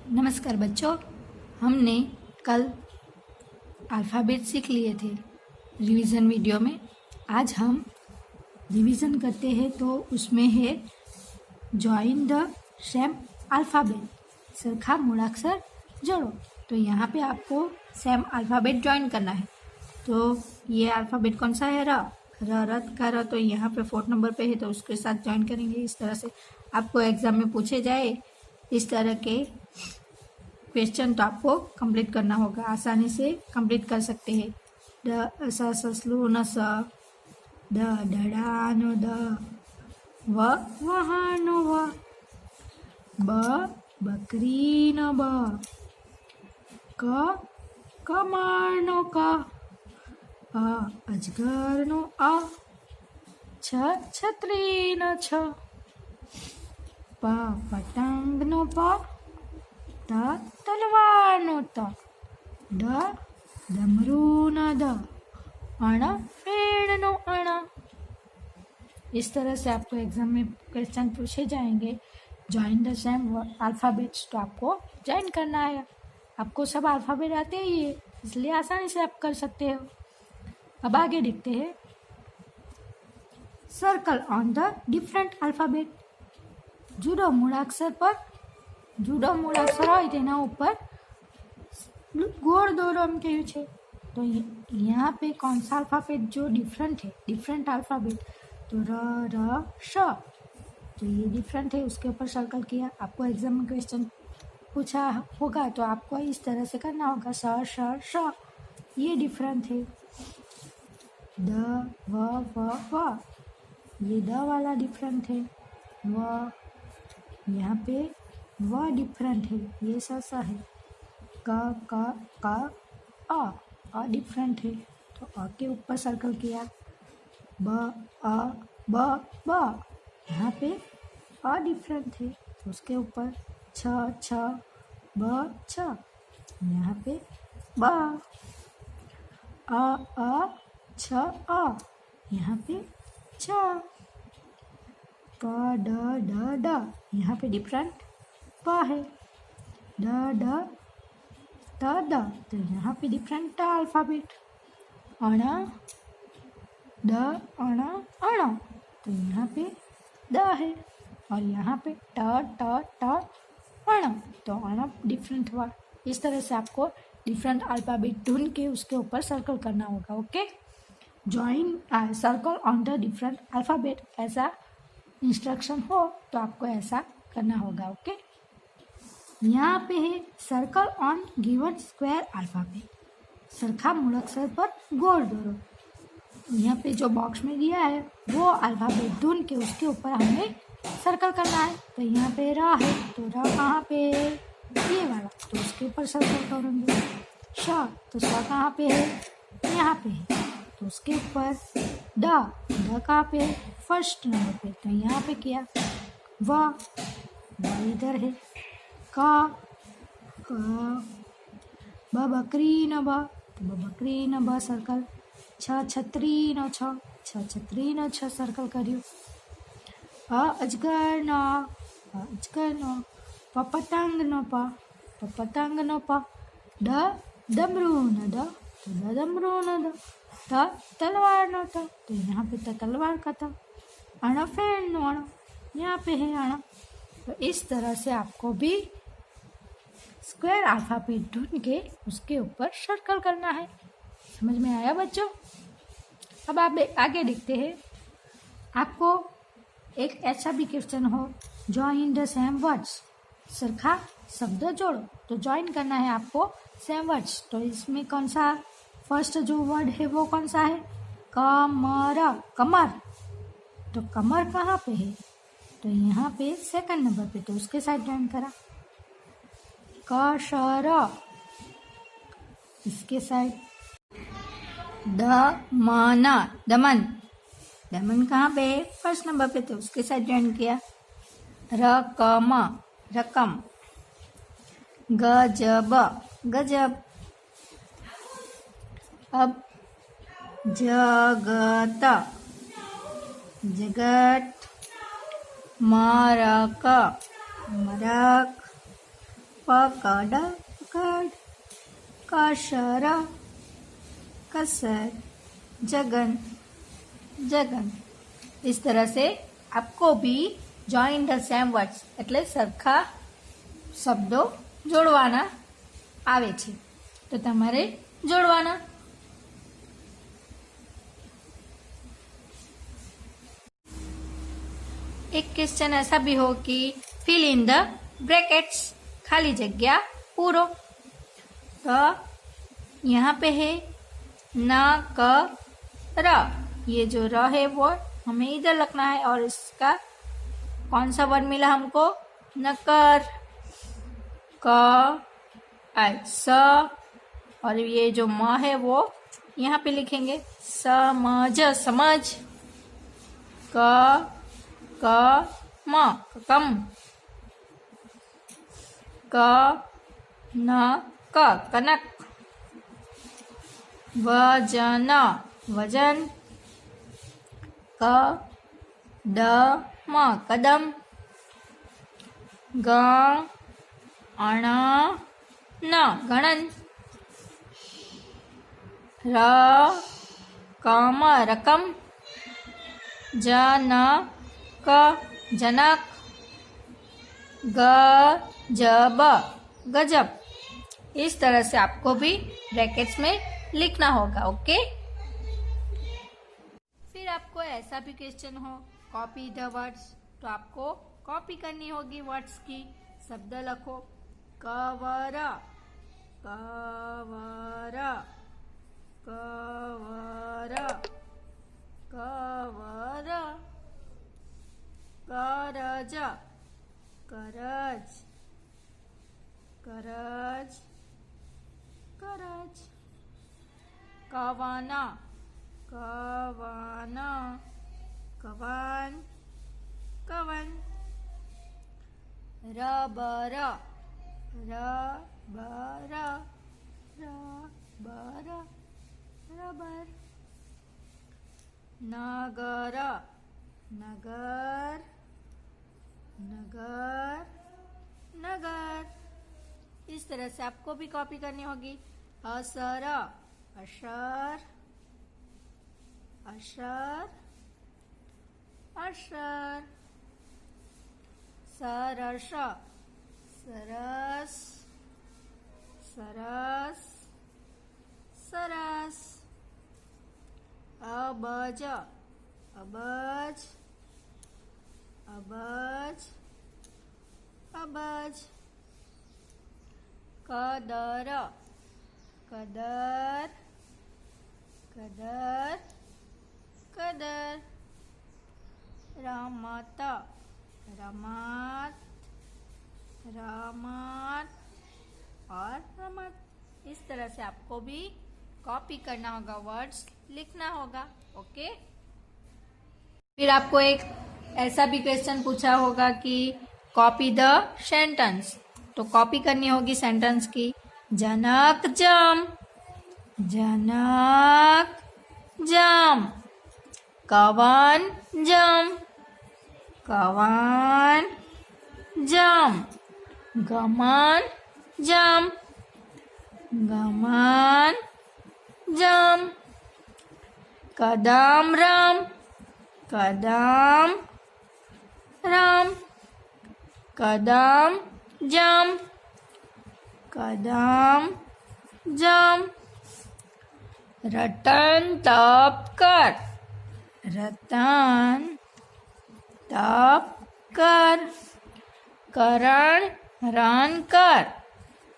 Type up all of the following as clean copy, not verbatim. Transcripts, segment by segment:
नमस्कार बच्चों, हमने कल अल्फ़ाबेट सीख लिए थे रिवीजन वीडियो में। आज हम रिवीजन करते हैं तो उसमें है जॉइन द सेम अल्फ़ाबेट, सरखा मूलाक्षर जोड़ो। तो यहाँ पे आपको सेम अल्फ़ाबेट जॉइन करना है। तो ये अल्फ़ाबेट कौन सा है? रत का र, तो यहाँ पे 4 नंबर पे है तो उसके साथ जॉइन करेंगे। इस तरह से आपको एग्ज़ाम में पूछे जाए इस तरह के क्वेश्चन तो आपको कंप्लीट करना होगा, आसानी से कंप्लीट कर सकते हैं। ड स ससलू न स, द डड़ा नो द, व वहानो व, ब बकरी न ब, क कमर नो क, अ अजगर नो अ, छ छतरी न छ, प पतंग नो प, त तलवार नो त, ड डमरू न द, अण पेड़ नो अण। इस तरह से आपको एग्जाम में क्वेश्चन पूछे जाएंगे। ज्वाइन द सेम अल्फ़ाबेट्स, तो आपको ज्वाइन करना है। आपको सब अल्फ़ाबेट आते ही है, इसलिए आसानी से आप कर सकते हो। अब आगे देखते हैं। Circle on the different alphabet, જુદો મૂળાક્ષર પર જુદો મૂળાક્ષર હોય તેના ઉપર गोल દોરો એમ કહ્યું છે। तो यहाँ पे कौन सा अल्फ़ाबेट जो डिफरेंट है, डिफरेंट अल्फ़ाबेट, तो र श, तो ये डिफरेंट है, उसके ऊपर सर्कल किया। आपको एग्जाम में क्वेश्चन पूछा होगा तो आपको इस तरह से करना होगा, स श श, ये डिफरेंट है। द व, ये द वाला डिफरेंट है। व, यहाँ पे व डिफरेंट है, ये सा है। क अ डिफरेंट है, तो अ के ऊपर सर्कल किया। ब, यहाँ पे अ डिफरेंट है, तो उसके ऊपर छ ब छ, यहाँ पे ब। अ छ अ, यहाँ पे छ। प ड, यहाँ पे डिफरेंट प है। ड त द, तो यहाँ पे डिफरेंट ट अल्फ़ाबेट। अण द अण अण, तो यहाँ पे द है, और यहाँ पे ट अण, तो अण डिफरेंट हुआ। इस तरह से आपको डिफरेंट अल्फ़ाबेट ढूंढ के उसके ऊपर सर्कल करना होगा। Okay, join circle on the different alphabet, ऐसा इंस्ट्रक्शन हो तो आपको ऐसा करना होगा। ओके, यहाँ पे है circle on given square alphabet, सरखा मूलाक्षर पर गोल दौरो। यहाँ पे जो बॉक्स में दिया है वो अल्फ़ाबेट ढूंढ के उसके ऊपर हमें सर्कल करना है। तो यहाँ पे र है, तो र कहाँ पे है? ये वाला, तो उसके ऊपर सर्कल करेंगे। श, तो श कहाँ पे है? यहाँ पे है, तो उसके ऊपर। द कहाँ पे है? फर्स्ट नंबर पे, तो यहाँ पे किया। व इधर है। क ब बकरी न ब, तो ब बकरी न ब सर्कल। छ छतरी न छ, छ छतरी न छ सर्कल કર્યું। अजगर न, प पतंग न प, पतंग न प। ड डमरू न ड, तो ड डमरू न ड। त तलवार न त, तो यहाँ पे त तलवार का था। अण फेर न अण, यहाँ पे है अण। तो इस तरह से आपको भी स्क्वायर अल्फ़ाबेट ढूंढ के उसके ऊपर सर्कल करना है। समझ में आया बच्चों? अब आप आगे देखते हैं। आपको एक ऐसा भी क्वेश्चन हो, जॉइन द सेम वर्ड्स, सरखा शब्द जोड़ो। तो जॉइन करना है आपको सेम वर्ड्स, तो इसमें कौन सा फर्स्ट जो वर्ड है वो कौन सा है? कमर, कमर। तो कमर कहाँ पे है? तो यहाँ पे सेकंड नंबर पे, तो उसके साथ ज्वाइन करा। कसर, इसके साइड। दमन, दमन, दमन कहाँ पे? फर्स्ट नंबर पे, तो उसके साथ ज्वाइन किया। रकम, रकम। गजब, गजब। अब जगत, जगत। मरक, मरक। पकड़ पकड़, कसर कसर, जगन जगन। इस तरह से आपको भी join the same words એટલે સરખા શબ્દો જોડવાના આવે છે, તો તમારે જોડવાના। एक क्वेश्चन ऐसा भी हो कि फिल इन द ब्रैकेट्स, खाली जगह पूरो। तो यहाँ पे है न क र, ये जो र है वो हमें इधर लिखना है और इसका कौन सा वर्ड मिला हमको? नकर। क स, और ये जो म है वो यहाँ पे लिखेंगे समझ, समझ। क म कम, क न क कनक, वजन वजन, क ड म कदम, ग अण न गणन, र कम रकम, जन क जनक, गजब गजब। इस तरह से आपको भी ब्रैकेट्स में लिखना होगा। ओके, फिर आपको ऐसा भी क्वेश्चन हो कॉपी द वर्ड्स, तो आपको कॉपी करनी होगी वर्ड्स की। शब्द लिखो कवर कवर कवर कवर, करज करज करज करज, कवन कवन कवन कवन, रबर रबर रबर रबर, नगर नगर नगर नगर। इस तरह से आपको भी कॉपी करनी होगी। असर अशर अशर अशर, सरस सरस सरस सरस, अबज अबज अबज अबज, कदर कदर कदर कदर, रमत रमत रमत और रमत। इस तरह से आपको भी कॉपी करना होगा, वर्ड्स लिखना होगा। ओके, फिर आपको एक ऐसा भी क्वेश्चन पूछा होगा कि कॉपी द सेंटेंस, तो कॉपी करनी होगी सेंटेंस की। जनक जम जनक जम, कवन जम कवन जम, गमन जम गमन जम, कदम राम कदम राम, कदम जम कदम जम, रतन तप कर रतन तप कर, करण रन कर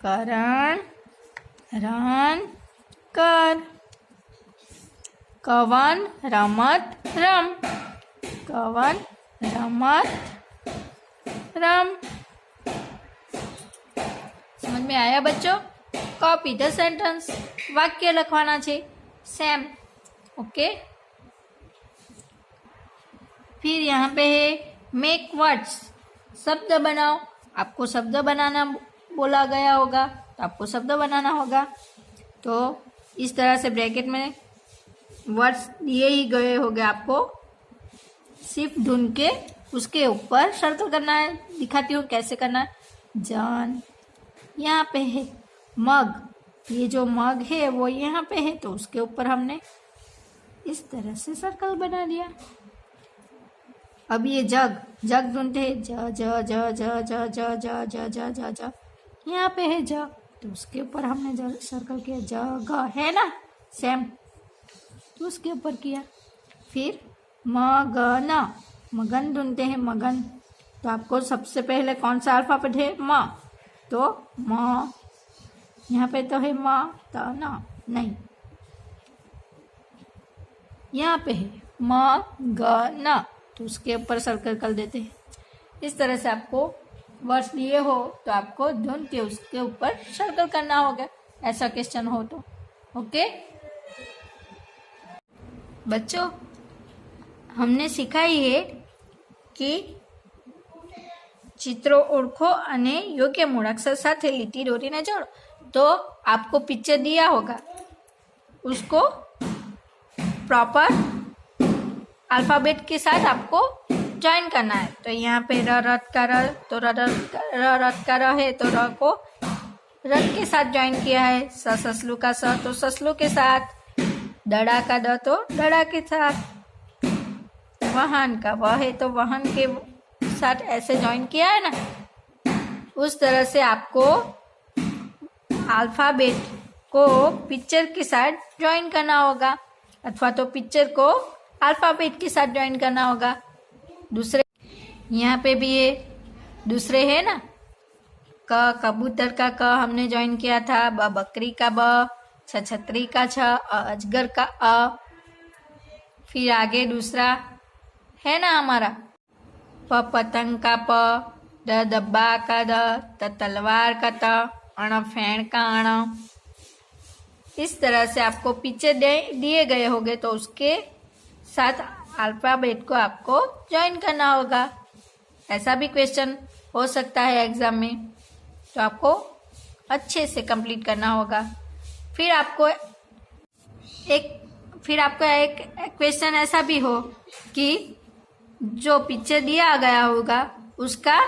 करण रन कर, कवन रमत रम कवन रमत रम। समझ में आया बच्चों? कॉपी द सेंटेंस, वाक्य लखवाना छे सेम। ओके, फिर यहाँ पे है मेक वर्ड्स, शब्द बनाओ। आपको शब्द बनाना बोला गया होगा तो आपको शब्द बनाना होगा। तो इस तरह से ब्रैकेट में वर्ड्स दिए ही गए होंगे, आपको सिर्फ ढूंढ के उसके ऊपर सर्कल करना है। दिखाती हूँ कैसे करना है। जन यहाँ पे है मग, ये जो मग है वो यहाँ पे है तो उसके ऊपर हमने इस तरह से सर्कल बना दिया। अब ये जग, जग ढूंढते हैं, ज ज ज ज ज ज ज ज ज ज ज, यहाँ पे है ज तो उसके ऊपर हमने सर्कल किया, जग है ना सेम, तो उसके ऊपर किया। फिर मगन, मगन ढूंढते हैं, मगन, तो आपको सबसे पहले कौन सा अल्फाबेट है, म, तो म, यहाँ पे तो है म, तो न नहीं, यहाँ पे है म ग न, तो उसके ऊपर सर्कल कर देते हैं। इस तरह से आपको वर्ड्स दिए हो तो आपको ढूंढ के उसके ऊपर सर्कल करना होगा, ऐसा क्वेश्चन हो तो। ओके बच्चों, हमने सीखा ही है कि ચિત્રો ઓળખો અને યોગ્ય મૂળાક્ષર સાથે લીટી દોરીને જોડો। तो आपको पिक्चर दिया होगा, उसको प्रॉपर अल्फ़ाबेट के साथ आपको ज्वाइन करना है। तो यहाँ पे र रथ का र, तो र रथ का र है तो र को रथ के साथ ज्वाइन किया है। स ससलू का स तो ससलू के साथ, दड़ा का द तो दड़ा के साथ, वाहन का व है तो वाहन के साथ ऐसे ज्वाइन किया है ना। उस तरह से आपको अल्फ़ाबेट को पिक्चर के साथ ज्वाइन करना होगा, अथवा तो पिक्चर को अल्फ़ाबेट के साथ ज्वाइन करना होगा। दूसरे यहाँ पे भी ये दूसरे है ना, क कबूतर का क हमने ज्वाइन किया था, ब बकरी का ब, छ छतरी का छ, अजगर का अ। फिर आगे दूसरा है ना हमारा प पतंग का प, द डब्बा का द, त तलवार का त, अण फेण का अण। इस तरह से आपको पिक्चर दिए गए होंगे तो उसके साथ अल्फ़ाबेट को आपको ज्वाइन करना होगा। ऐसा भी क्वेश्चन हो सकता है एग्जाम में, तो आपको अच्छे से कंप्लीट करना होगा। फिर आपको एक क्वेश्चन ऐसा भी हो कि जो पिक्चर दिया गया होगा उसका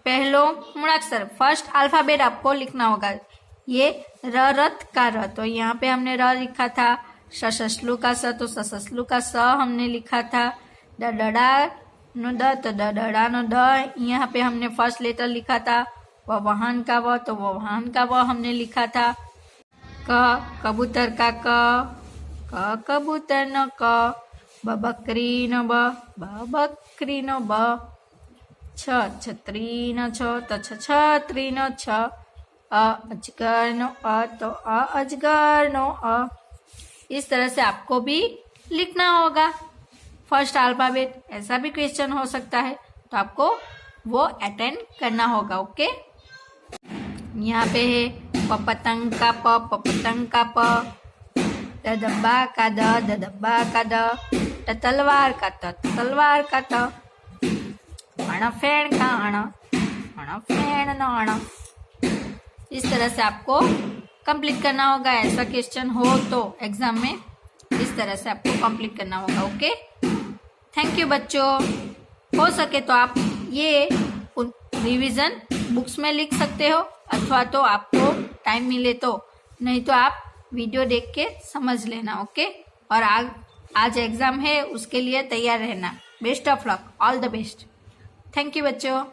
पहलो मूळाक्षर, फर्स्ट अल्फ़ाबेट आपको लिखना होगा। ये र रथ का र, तो यहाँ पे हमने र लिखा था। श ससलू का स तो ससलू का स हमने लिखा था। द डड़ा नो द तो द डड़ा नो द, यहाँ पे हमने फर्स्ट लेटर लिखा था। व वाहन का व तो वाहन का व हमने लिखा था। क कबूतर का क कबूतर न क, ब बकरी न ब बकरी न ब, छ छतरी न छ तो छतरी न छ, अ अजगर नो अ तो अजगर नो अ। इस तरह से आपको भी लिखना होगा फर्स्ट अल्फ़ाबेट। ऐसा भी क्वेश्चन हो सकता है तो आपको वो अटेंड करना होगा। ओके, यहाँ पे है प पतंग का प पतंग का प, द डब्बा का द डब्बा का द, त तलवार का त तलवार का त, अण फेण का अण फेण न अण। इस तरह से आपको कंप्लीट करना होगा। ऐसा क्वेश्चन हो तो एग्जाम में इस तरह से आपको कंप्लीट करना होगा। ओके, थैंक यू बच्चों। हो सके तो आप ये रिवीजन बुक्स में लिख सकते हो, अथवा तो आपको टाइम मिले तो, नहीं तो आप वीडियो देख के समझ लेना। ओके, और आज एग्जाम है, उसके लिए तैयार रहना। Best of luck, all the best. Thank you बच्चों।